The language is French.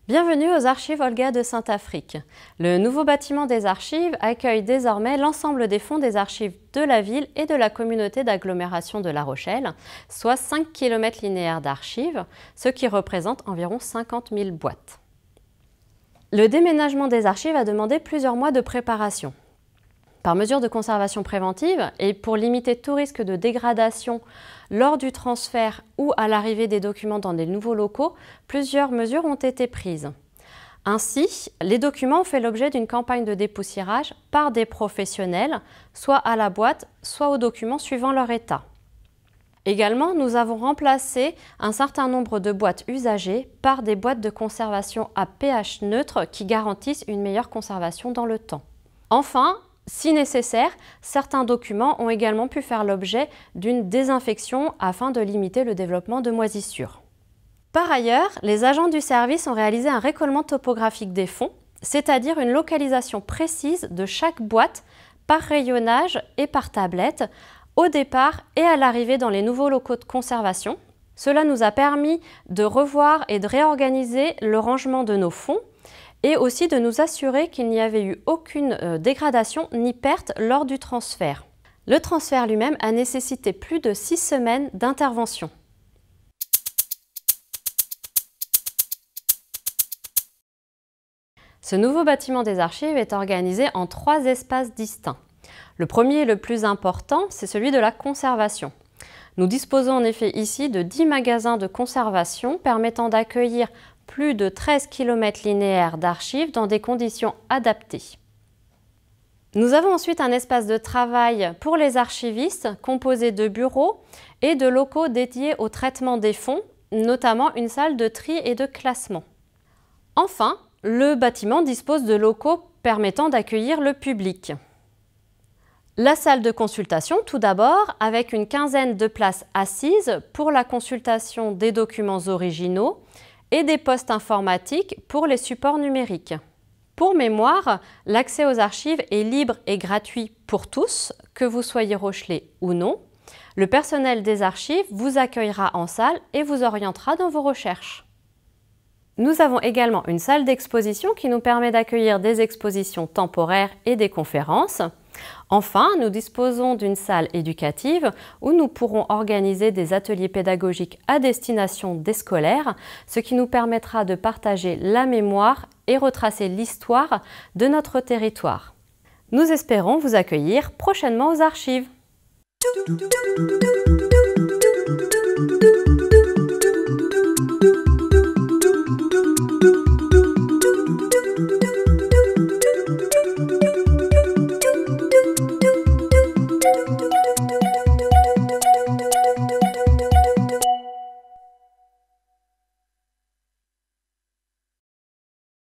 Bienvenue aux Archives Olga de Saint-Affrique. Le nouveau bâtiment des archives accueille désormais l'ensemble des fonds des archives de la ville et de la communauté d'agglomération de La Rochelle, soit 5 km linéaires d'archives, ce qui représente environ 50 000 boîtes. Le déménagement des archives a demandé plusieurs mois de préparation. Par mesure de conservation préventive et pour limiter tout risque de dégradation lors du transfert ou à l'arrivée des documents dans des nouveaux locaux, plusieurs mesures ont été prises. Ainsi, les documents ont fait l'objet d'une campagne de dépoussiérage par des professionnels, soit à la boîte, soit aux documents suivant leur état. Également, nous avons remplacé un certain nombre de boîtes usagées par des boîtes de conservation à pH neutre qui garantissent une meilleure conservation dans le temps. Enfin, si nécessaire, certains documents ont également pu faire l'objet d'une désinfection afin de limiter le développement de moisissures. Par ailleurs, les agents du service ont réalisé un récollement topographique des fonds, c'est-à-dire une localisation précise de chaque boîte par rayonnage et par tablette, au départ et à l'arrivée dans les nouveaux locaux de conservation. Cela nous a permis de revoir et de réorganiser le rangement de nos fonds, et aussi de nous assurer qu'il n'y avait eu aucune dégradation ni perte lors du transfert. Le transfert lui-même a nécessité plus de 6 semaines d'intervention. Ce nouveau bâtiment des archives est organisé en 3 espaces distincts. Le premier et le plus important, c'est celui de la conservation. Nous disposons en effet ici de 10 magasins de conservation permettant d'accueillir plus de 13 km linéaires d'archives dans des conditions adaptées. Nous avons ensuite un espace de travail pour les archivistes composé de bureaux et de locaux dédiés au traitement des fonds, notamment une salle de tri et de classement. Enfin, le bâtiment dispose de locaux permettant d'accueillir le public. La salle de consultation, tout d'abord, avec une quinzaine de places assises pour la consultation des documents originaux et des postes informatiques pour les supports numériques. Pour mémoire, l'accès aux archives est libre et gratuit pour tous, que vous soyez rochelais ou non. Le personnel des archives vous accueillera en salle et vous orientera dans vos recherches. Nous avons également une salle d'exposition qui nous permet d'accueillir des expositions temporaires et des conférences. Enfin, nous disposons d'une salle éducative où nous pourrons organiser des ateliers pédagogiques à destination des scolaires, ce qui nous permettra de partager la mémoire et retracer l'histoire de notre territoire. Nous espérons vous accueillir prochainement aux archives.